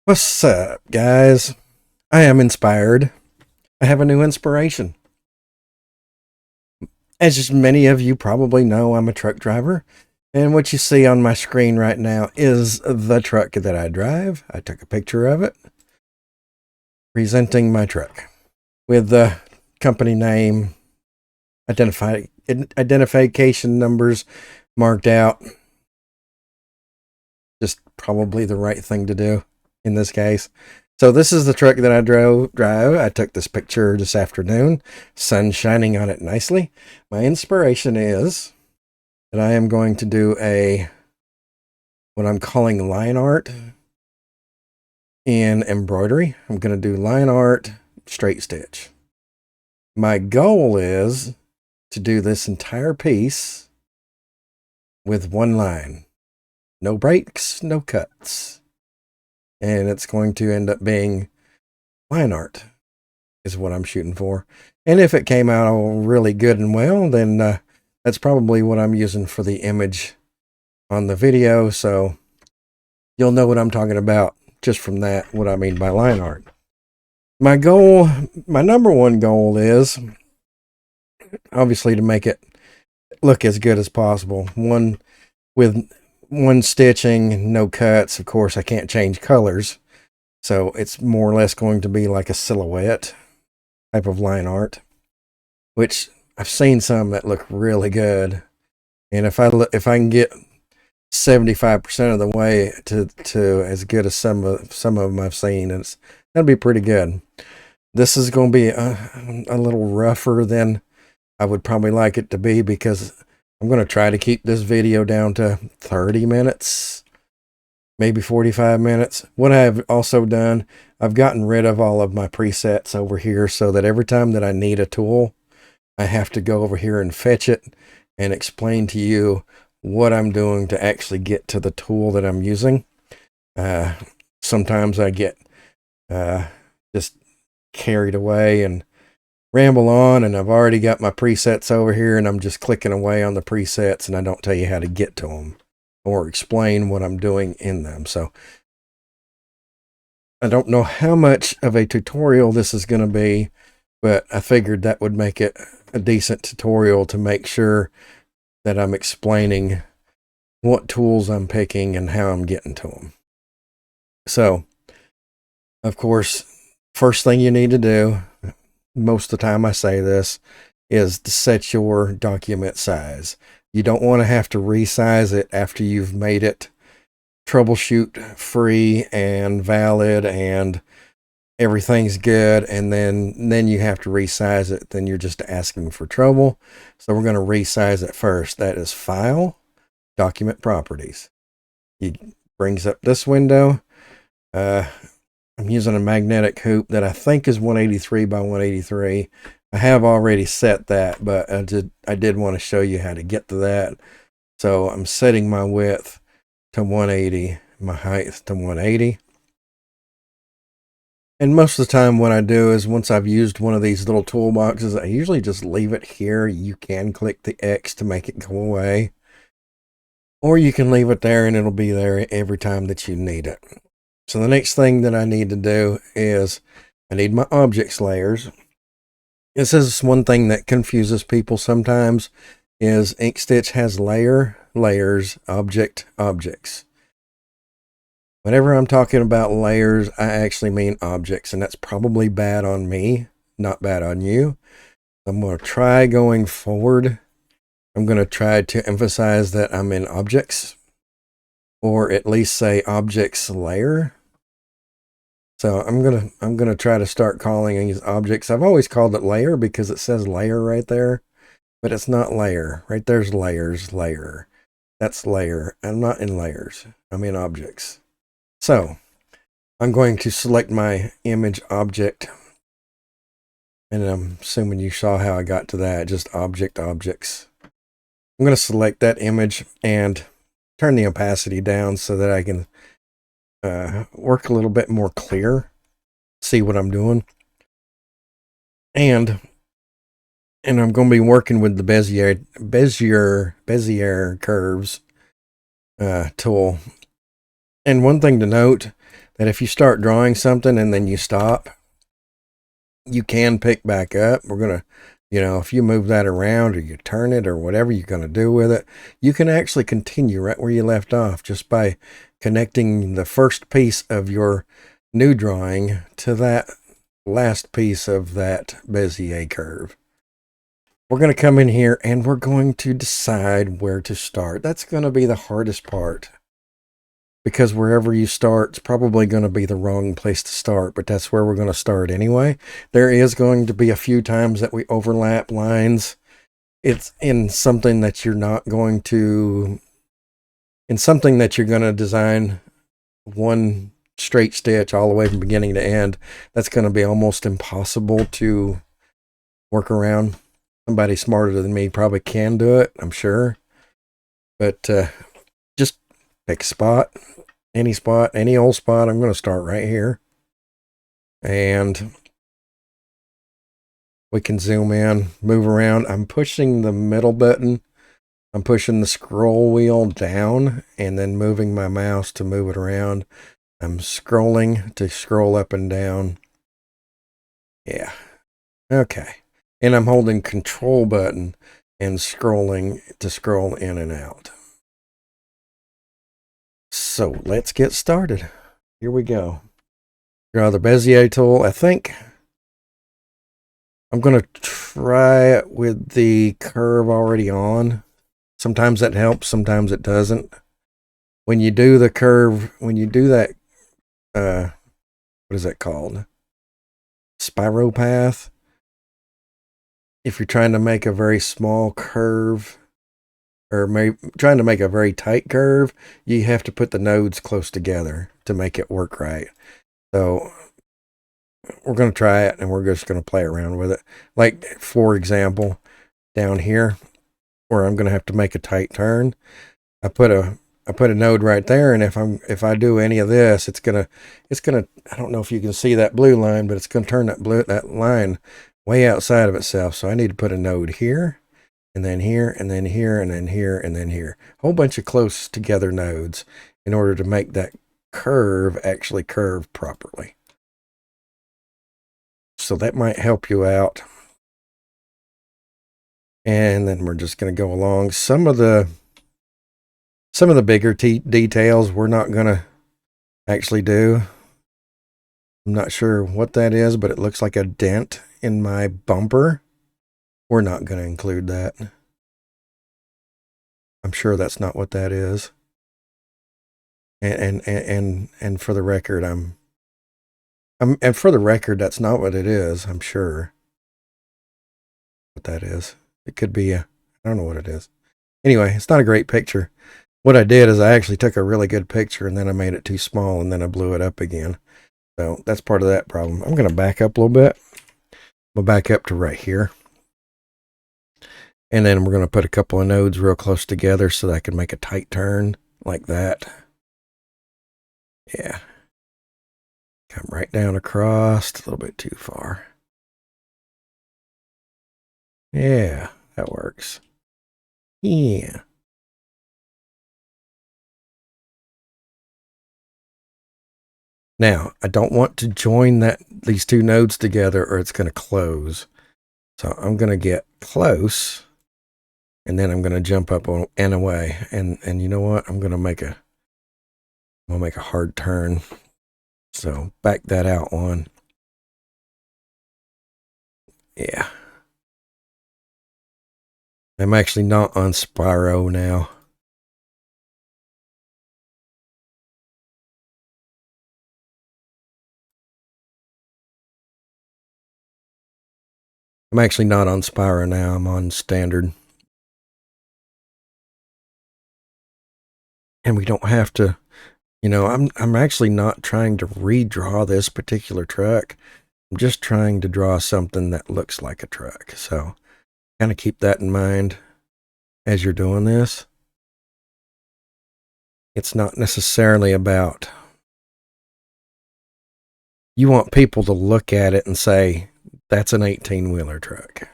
What's up, guys? I am inspired. I have a new inspiration. As many of you probably know, I'm a truck driver. And what you see on my screen right now is the truck that I drive. I took a picture of it, presenting my truck with the company name, identification numbers marked out. Just probably the right thing to do in this case. So this is the truck that I drive. I took this picture this afternoon, sun shining on it nicely. My inspiration is that I am going to do what I'm calling line art in embroidery. I'm going to do line art straight stitch. My goal is to do this entire piece with one line. No breaks, no cuts. And it's going to end up being line art is what I'm shooting for. And if it came out all really good and well, then that's probably what I'm using for the image on the video. So you'll know what I'm talking about just from that, what I mean by line art. My number one goal is obviously to make it look as good as possible. With one stitching, no cuts. Of course, I can't change colors. So it's more or less going to be like a silhouette type of line art, which I've seen some that look really good. And if I can get 75% of the way to as good as some of them I've seen, that'll be pretty good. This is going to be a little rougher than I would probably like it to be, because I'm going to try to keep this video down to 30 minutes, maybe 45 minutes. What I've also done, I've gotten rid of all of my presets over here so that every time that I need a tool, I have to go over here and fetch it and explain to you what I'm doing to actually get to the tool that I'm using. Sometimes I get just carried away and ramble on, and I've already got my presets over here and I'm just clicking away on the presets, and I don't tell you how to get to them or explain what I'm doing in them. So I don't know how much of a tutorial this is going to be, but I figured that would make it a decent tutorial to make sure that I'm explaining what tools I'm picking and how I'm getting to them. So, of course, first thing you need to do, most of the time I say this, is to set your document size. You don't want to have to resize it after you've made it troubleshoot free and valid and everything's good, and then you have to resize it. Then you're just asking for trouble. So we're going to resize it first. That is File, Document Properties. It brings up this window. I'm using a magnetic hoop that I think is 183 by 183. I have already set that, but I did want to show you how to get to that. So I'm setting my width to 180, my height to 180. And most of the time what I do is, once I've used one of these little toolboxes, I usually just leave it here. You can click the X to make it go away, or you can leave it there and it'll be there every time that you need it. So the next thing that I need to do is I need my objects layers. This is one thing that confuses people sometimes, is Inkstitch has layers, objects. Whenever I'm talking about layers, I actually mean objects, and that's probably bad on me, not bad on you. I'm going to try going forward. I'm going to try to emphasize that I'm in objects, or at least say objects layer. So I'm gonna try to start calling these objects. I've always called it layer because it says layer right there, but it's not layer. Right there's layers, layer. That's layer. I'm not in layers. I'm in objects. So I'm going to select my image object, and I'm assuming you saw how I got to that. Just objects. I'm going to select that image and turn the opacity down so that I can work a little bit more clear, see what I'm doing. And I'm going to be working with the Bezier curves tool. And one thing to note, that if you start drawing something and then you stop, you can pick back up. We're going to, if you move that around or you turn it or whatever you're going to do with it, you can actually continue right where you left off just by connecting the first piece of your new drawing to that last piece of that Bezier curve. We're going to come in here and we're going to decide where to start. That's going to be the hardest part, because wherever you start, it's probably going to be the wrong place to start, but that's where we're going to start anyway. There is going to be a few times that we overlap lines. It's in something that you're going to design one straight stitch all the way from beginning to end. That's going to be almost impossible to work around. Somebody smarter than me probably can do it, I'm sure. But just pick a spot. Any spot, any old spot. I'm going to start right here. And we can zoom in, move around. I'm pushing the middle button. I'm pushing the scroll wheel down and then moving my mouse to move it around. I'm scrolling to scroll up and down. Yeah. Okay. And I'm holding control button and scrolling to scroll in and out. So let's get started. Here we go. Draw the Bezier tool. I think I'm going to try it with the curve already on. Sometimes that helps, sometimes it doesn't. When you do the curve, when you do that, what is that called? Spiral path. If you're trying to make a very small curve, or trying to make a very tight curve, you have to put the nodes close together to make it work right. So we're going to try it and we're just going to play around with it. Like, for example, down here where I'm going to have to make a tight turn, I put a node right there, and if I do any of this, it's gonna I don't know if you can see that blue line, but it's gonna turn that line way outside of itself. So I need to put a node here, and then here, and then here, and then here, and then here. A whole bunch of close together nodes in order to make that curve actually curve properly. So that might help you out. And then we're just going to go along. Some of the bigger details we're not going to actually do. I'm not sure what that is, but it looks like a dent in my bumper. We're not going to include that. I'm sure that's not what that is. And for the record, and for the record, that's not what it is. I'm sure what that is. It could be I don't know what it is. Anyway, it's not a great picture. What I did is I actually took a really good picture and then I made it too small and then I blew it up again. So that's part of that problem. I'm going to back up a little bit. We'll back up to right here. And then we're going to put a couple of nodes real close together so that I can make a tight turn like that. Yeah. Come right down across, a little bit too far. Yeah, that works. Yeah. Now, I don't want to join these two nodes together or it's going to close. So I'm going to get close and then I'm going to jump up and away. And you know what? I'm going to make a hard turn. So back that out one. Yeah. I'm actually not on Spyro now. I'm actually not on Spyro now. I'm on standard. And we don't have to, I'm actually not trying to redraw this particular truck. I'm just trying to draw something that looks like a truck. So kind of keep that in mind as you're doing this. It's not necessarily about, you want people to look at it and say, that's an 18-wheeler truck.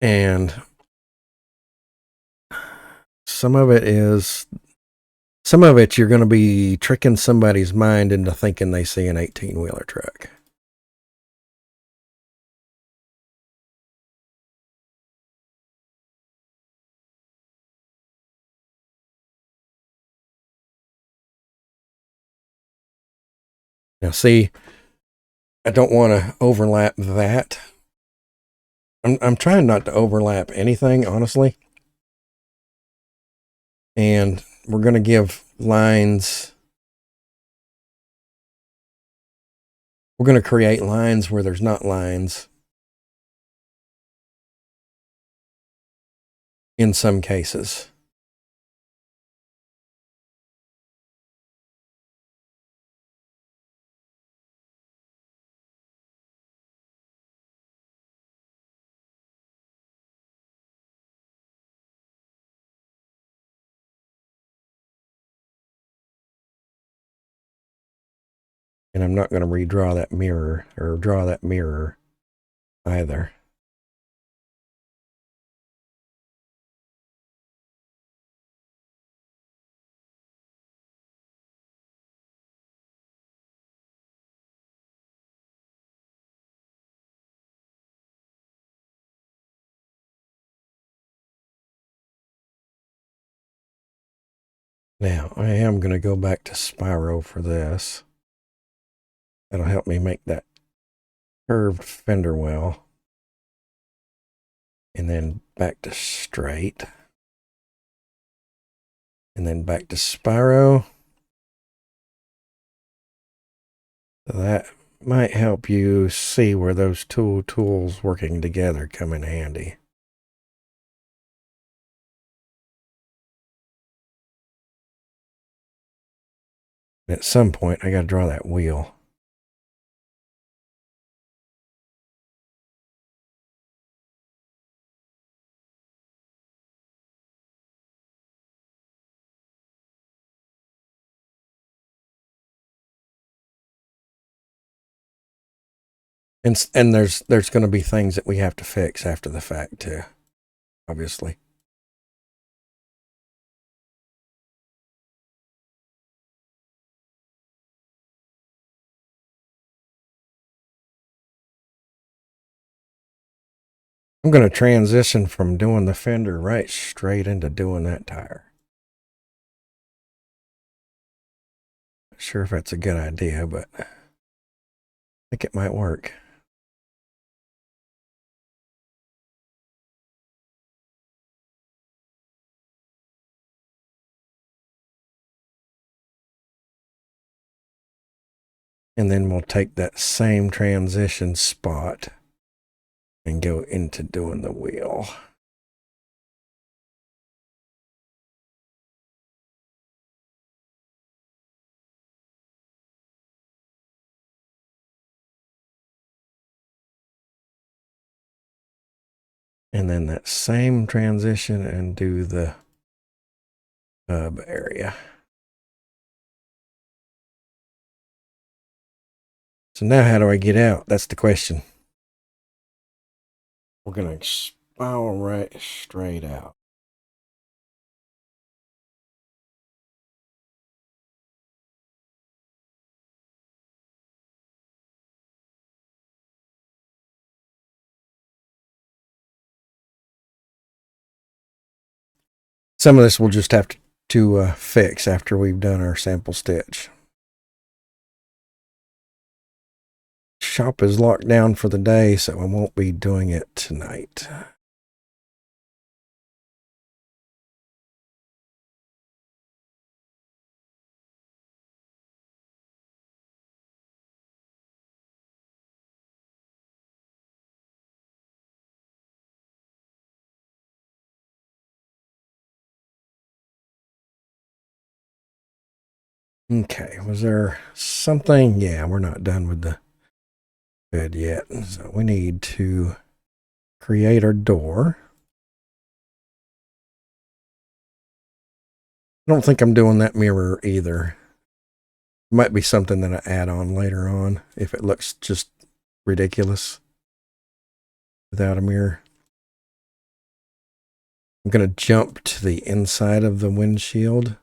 And some of it is Some of it, you're going to be tricking somebody's mind into thinking they see an 18-wheeler truck. Now, see, I don't want to overlap that. I'm trying not to overlap anything, honestly. And we're going to give lines. We're going to create lines where there's not lines in some cases. And I'm not going to redraw that mirror or draw that mirror either. Now, I am going to go back to Spyro for this. That'll help me make that curved fender well. And then back to straight. And then back to Spyro. That might help you see where those two tools working together come in handy. And at some point, I got to draw that wheel. And there's going to be things that we have to fix after the fact too, obviously. I'm going to transition from doing the fender right straight into doing that tire. Not sure if that's a good idea, but I think it might work. And then we'll take that same transition spot and go into doing the wheel. And then that same transition and do the hub area. So now how do I get out? That's the question. We're going to spiral right straight out. Some of this we'll just have to fix after we've done our sample stitch. Shop is locked down for the day, so I won't be doing it tonight. Okay, was there something? Yeah, we're not done with the hood yet. So we need to create our door. I don't think I'm doing that mirror either. Might be something that I add on later on if it looks just ridiculous without a mirror. I'm going to jump to the inside of the windshield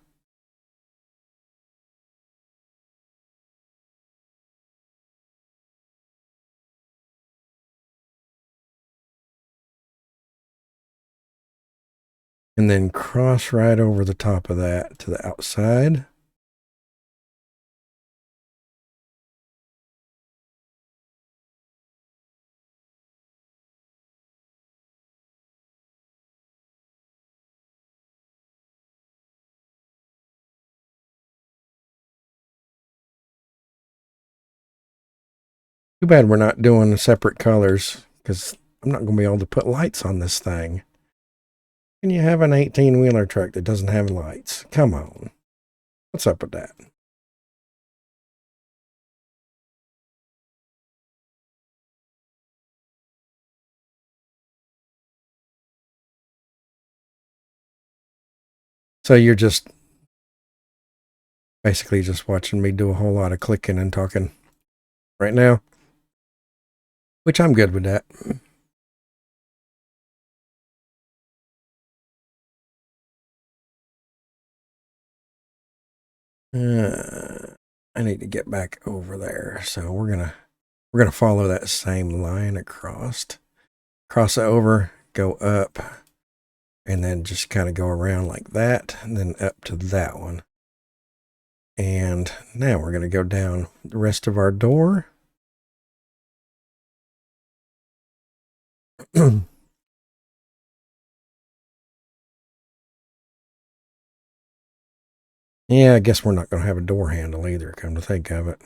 And then cross right over the top of that to the outside. Too bad we're not doing separate colors, because I'm not going to be able to put lights on this thing. And you have an 18-wheeler truck that doesn't have lights. Come on. What's up with that? So you're just basically just watching me do a whole lot of clicking and talking right now, which I'm good with that. I need to get back over there. So we're gonna follow that same line across. Cross it over, go up, and then just kind of go around like that, and then up to that one. And now we're gonna go down the rest of our door. Yeah, I guess we're not gonna have a door handle either, come to think of it.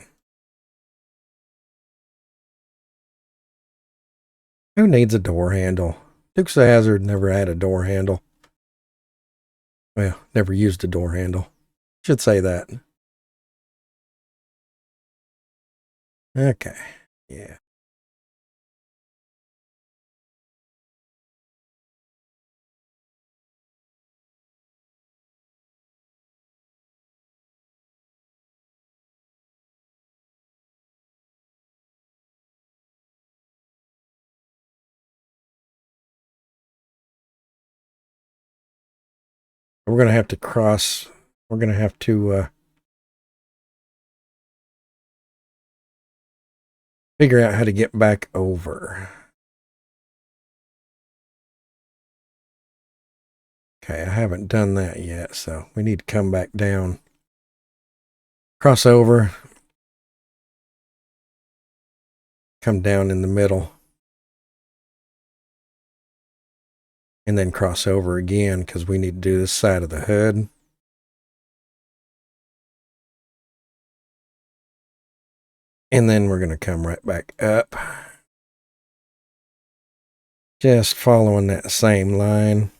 Who needs a door handle? Dukes of Hazzard never had a door handle. Well, never used a door handle. Should say that. Okay. Yeah. We're gonna have to cross. We're gonna have to figure out how to get back over. Okay, I haven't done that yet, so we need to come back down. Cross over. Come down in the middle. And then cross over again because we need to do this side of the hood. And then we're going to come right back up. Just following that same line.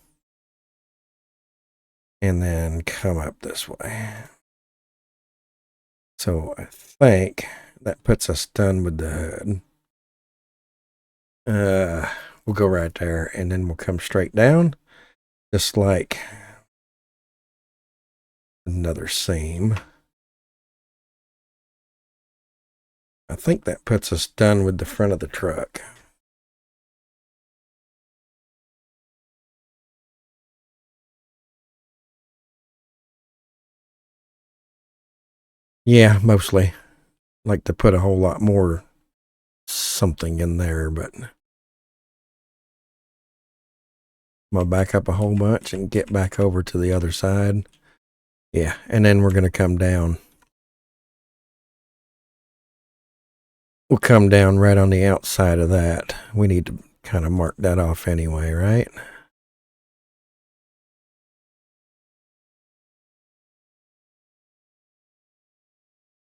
And then come up this way. So I think that puts us done with the hood. We'll go right there and then we'll come straight down. Just like another seam. I think that puts us done with the front of the truck. Yeah, mostly. Like to put a whole lot more something in there, but I'm gonna back up a whole bunch and get back over to the other side. Yeah, and then we're gonna come down. We'll come down right on the outside of that. We need to kind of mark that off anyway, right?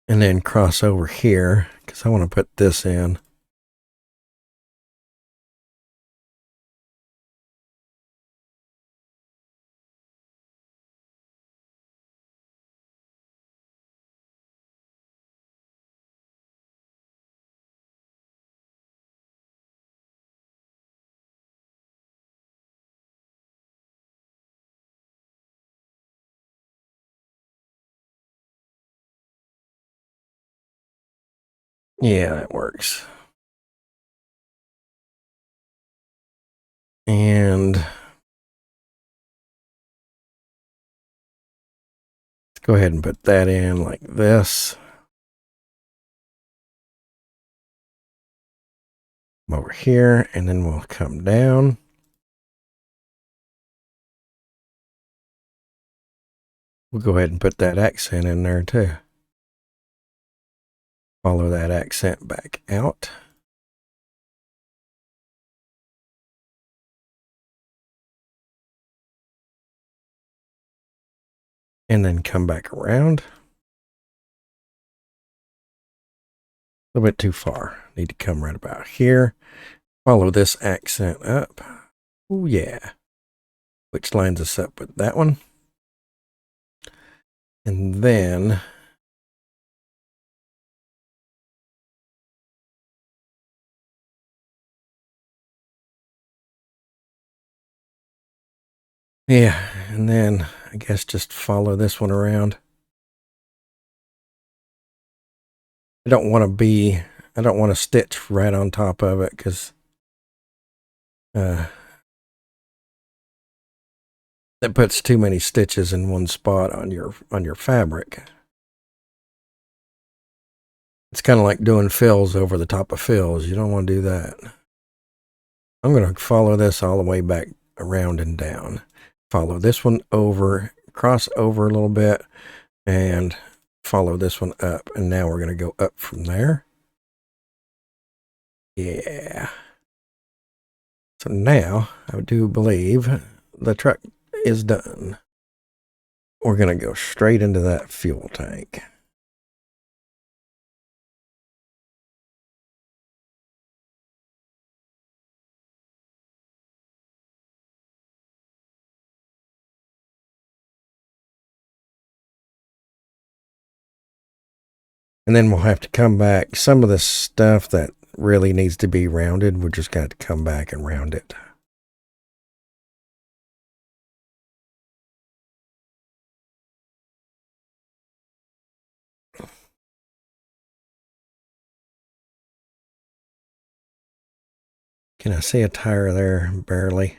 And then cross over here because I want to put this in. Yeah, that works. And let's go ahead and put that in like this. Come over here, and then we'll come down. we'll go ahead and put that accent in there too. Follow that accent back out. And then come back around. A little bit too far. Need to come right about here. Follow this accent up. Oh yeah. Which lines us up with that one. And then yeah, and then I guess just follow this one around. I don't want to stitch right on top of it because that puts too many stitches in one spot on your fabric. It's kind of like doing fills over the top of fills. You don't want to do that. I'm going to follow this all the way back around and down. Follow this one over, cross over a little bit, and follow this one up. And now we're going to go up from there. Yeah. So now I do believe the truck is done. We're going to go straight into that fuel tank. And then we'll have to come back. Some of the stuff that really needs to be rounded, we're just going to come back and round it. Can I see a tire there? Barely.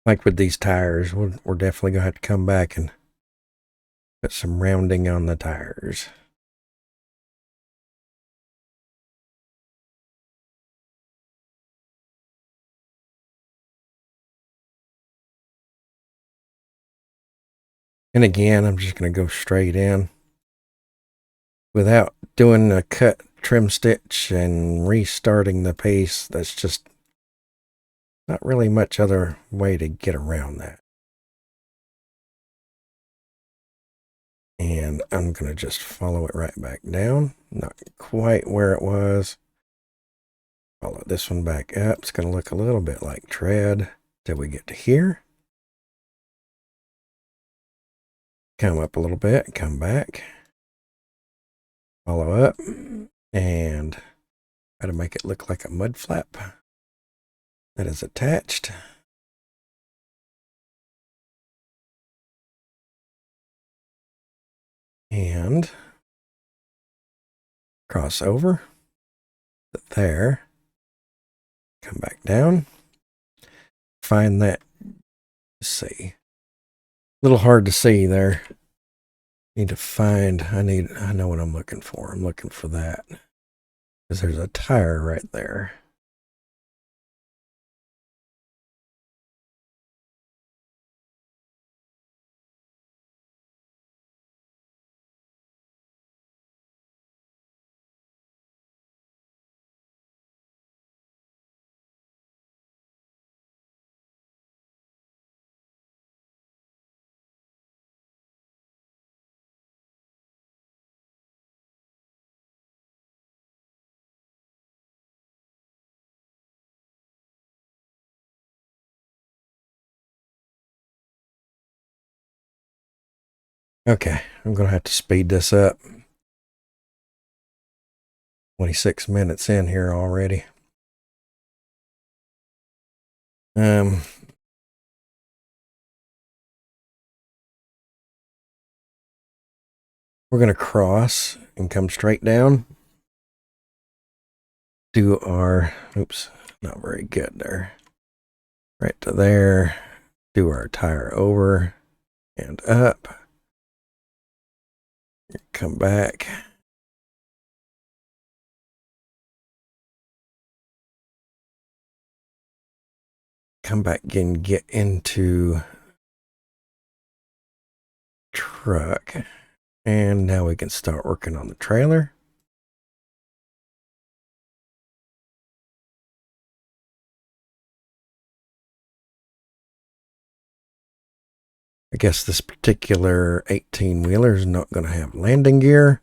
Like with these tires, we're definitely going to have to come back and put some rounding on the tires. And again, I'm just going to go straight in without doing a cut trim stitch and restarting the piece. That's just not really much other way to get around that. And I'm going to just follow it right back down. Not quite where it was. Follow this one back up. It's going to look a little bit like tread till we get to here. Come up a little bit, come back. Follow up and try to make it look like a mud flap that is attached. And cross over there, come back down, find that, let's see, a little hard to see there. Need to find, I know what I'm looking for. I'm looking for that because there's a tire right there. Okay, I'm going to have to speed this up. 26 minutes in here already. We're going to cross and come straight down. Do our, oops, not very good there. Right to there. do our tire over and up. Come back. Come back and get into truck. And now we can start working on the trailer. I guess this particular 18-wheeler is not going to have landing gear.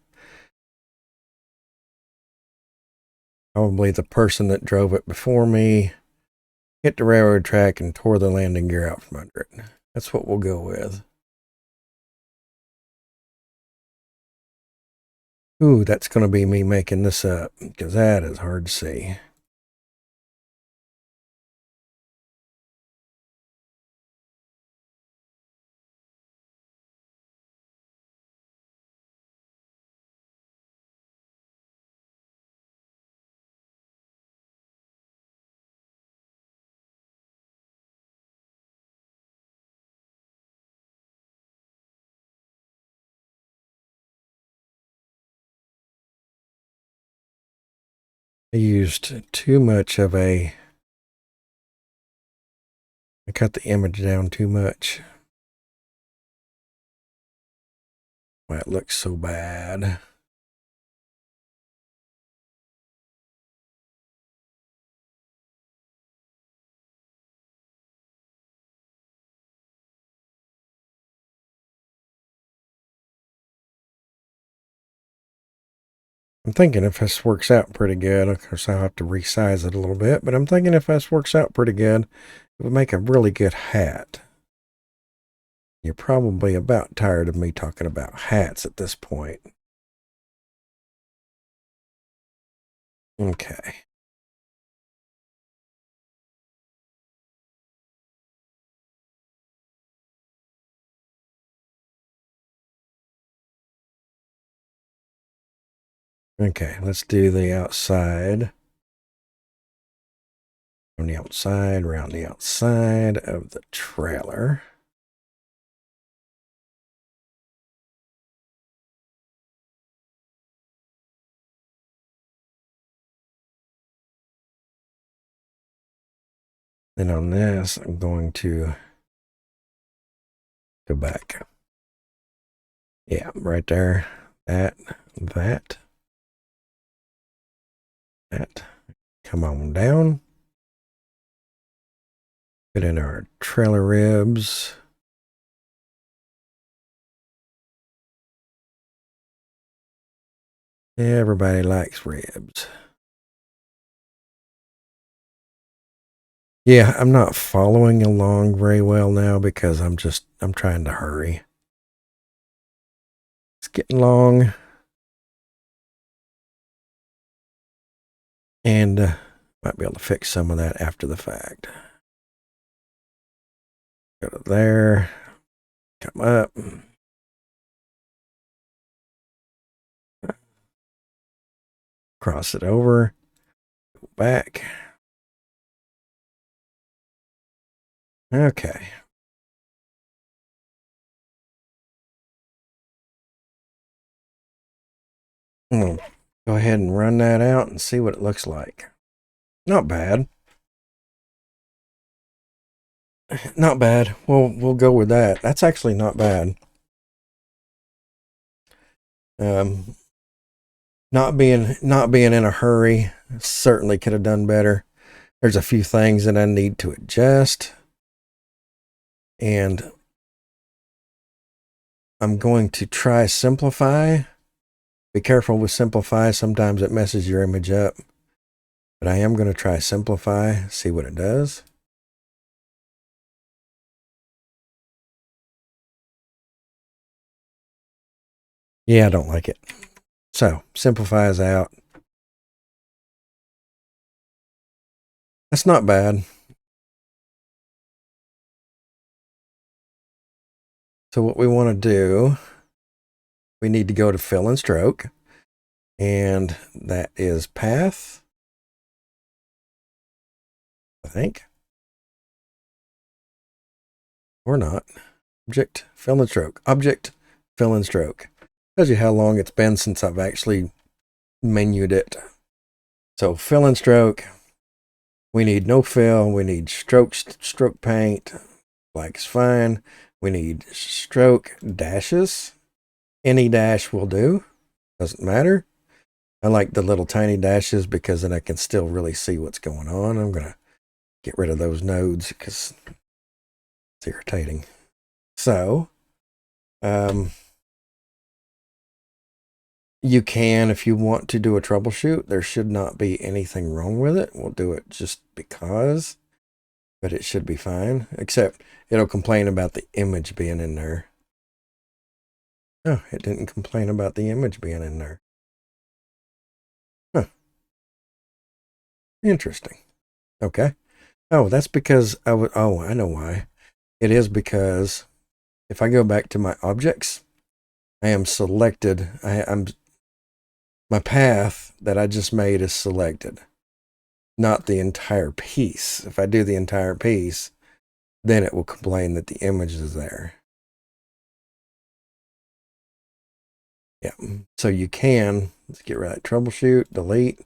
Probably the person that drove it before me hit the railroad track and tore the landing gear out from under it. That's what we'll go with. Ooh, that's going to be me making this up, because that is hard to see. I used too much of I cut the image down too much. Why it looks so bad. I'm thinking if this works out pretty good, of course I'll have to resize it a little bit, but I'm thinking if this works out pretty good, it would make a really good hat. You're probably about tired of me talking about hats at this point. Okay. Okay, let's do the outside. On the outside, around the outside of the trailer. Then on this, I'm going to go back. Yeah, right there. That. Come on down. Put in our trailer ribs. Everybody likes ribs. Yeah, I'm not following along very well now because I'm trying to hurry. It's getting long. And might be able to fix some of that after the fact. Go to there. Come up. Cross it over. Go back. Okay. Go ahead and run that out and see what it looks like. Not bad. Not bad. We'll go with that. That's actually not bad. Not being in a hurry, certainly could have done better. There's a few things that I need to adjust, and I'm going to try simplify. Be careful with simplify. Sometimes it messes your image up, but I am going to try simplify, see what it does. Yeah, I don't like it. So simplify is out. That's not bad. So what we want to do, we need to go to fill and stroke, and that is path, I think. or not. Object, fill and stroke. Object, fill and stroke. Tells you how long it's been since I've actually menued it. So fill and stroke. We need no fill. We need stroke paint. Black's fine. We need stroke dashes. Any dash will do. Doesn't matter. I like the little tiny dashes because then I can still really see what's going on. I'm going to get rid of those nodes because it's irritating. So, you can, if you want to do a troubleshoot, there should not be anything wrong with it. We'll do it just because, but it should be fine, except it'll complain about the image being in there. No, it didn't complain about the image being in there. Huh. Interesting. Okay. Oh, that's because I know why. It is because if I go back to my objects, I am selected. My path that I just made is selected, not the entire piece. If I do the entire piece, then it will complain that the image is there. Yeah. So you can, let's get rid of that, troubleshoot, delete.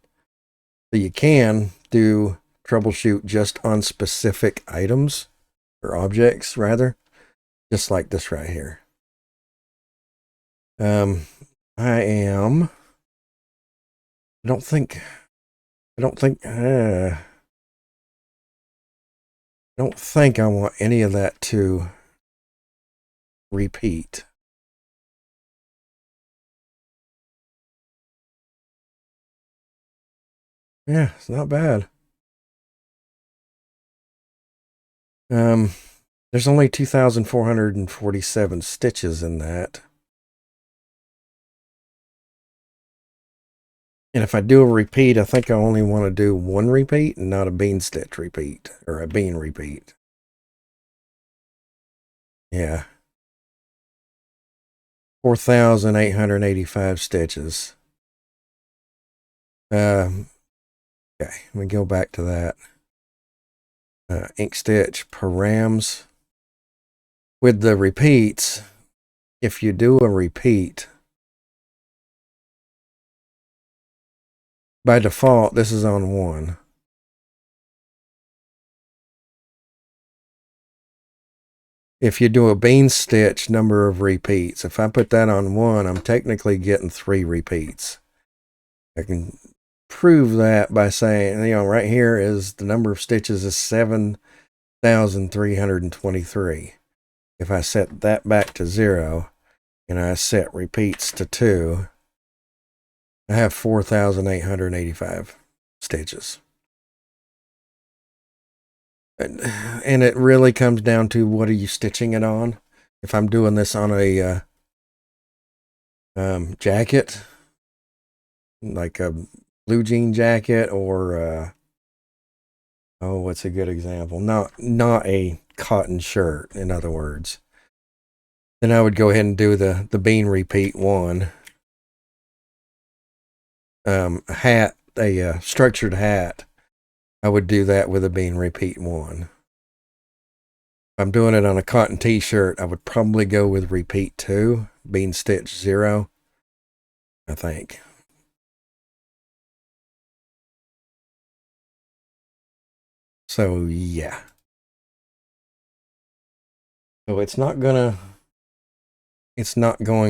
So you can do troubleshoot just on specific items or objects rather, just like this right here. I don't think I want any of that to repeat. Yeah, it's not bad. There's only 2,447 stitches in that. And if I do a repeat, I think I only want to do one repeat and not a bean stitch repeat or a bean repeat. Yeah. 4,885 stitches. Okay, let me go back to that. Inkstitch params. With the repeats, if you do a repeat, by default, this is on 1. If you do a bean stitch number of repeats, if I put that on 1, I'm technically getting 3 repeats. I can prove that by saying, right here is the number of stitches is 7,323. If I set that back to 0 and I set repeats to 2, I have 4,885 stitches. And it really comes down to what are you stitching it on. If I'm doing this on a jacket, like a blue jean jacket, or what's a good example? Not a cotton shirt, in other words. Then I would go ahead and do the bean repeat 1. A structured hat, I would do that with a bean repeat 1. If I'm doing it on a cotton t-shirt, I would probably go with repeat 2, bean stitch 0, I think. So yeah. So it's not going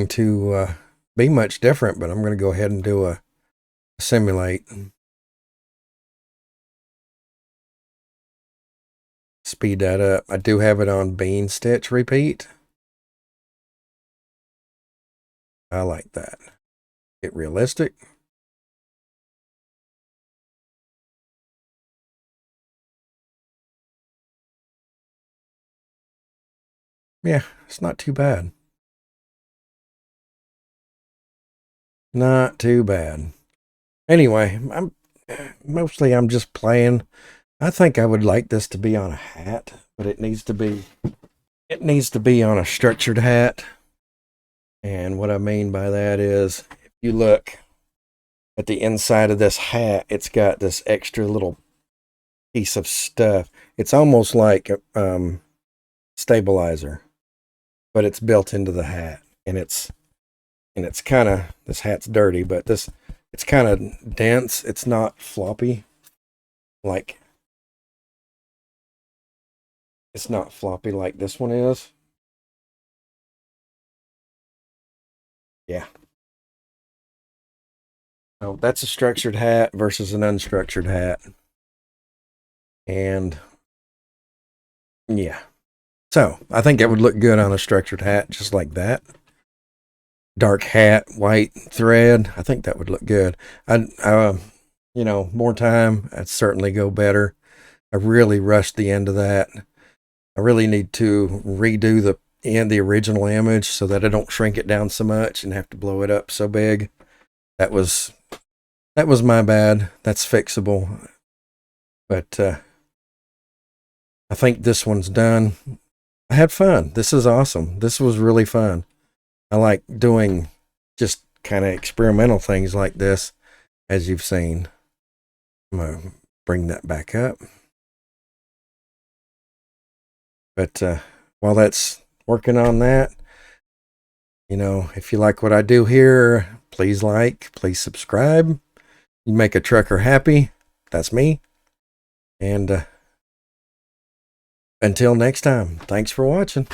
to be much different, but I'm going to go ahead and do a simulate. Speed that up. I do have it on bean stitch repeat. I like that. Get realistic. Yeah, it's not too bad. Not too bad. Anyway, I'm just playing. I think I would like this to be on a hat, but it needs to be on a structured hat. And what I mean by that is, if you look at the inside of this hat, it's got this extra little piece of stuff. It's almost like stabilizer, but it's built into the hat, and it's kind of, this hat's dirty, but it's kind of dense. It's not floppy. Like, it's not floppy like this one is. Yeah. Oh, that's a structured hat versus an unstructured hat. And yeah. So I think it would look good on a structured hat, just like that. Dark hat, white thread. I think that would look good. More time, I'd certainly go better. I really rushed the end of that. I really need to redo the original image so that I don't shrink it down so much and have to blow it up so big. That was my bad. That's fixable. But I think this one's done. I had fun. This is awesome. This was really fun. I like doing just kind of experimental things like this, as you've seen. I'm going to bring that back up. But while that's working on that, if you like what I do here, please like, please subscribe. You make a trucker happy. That's me. And until next time, thanks for watching.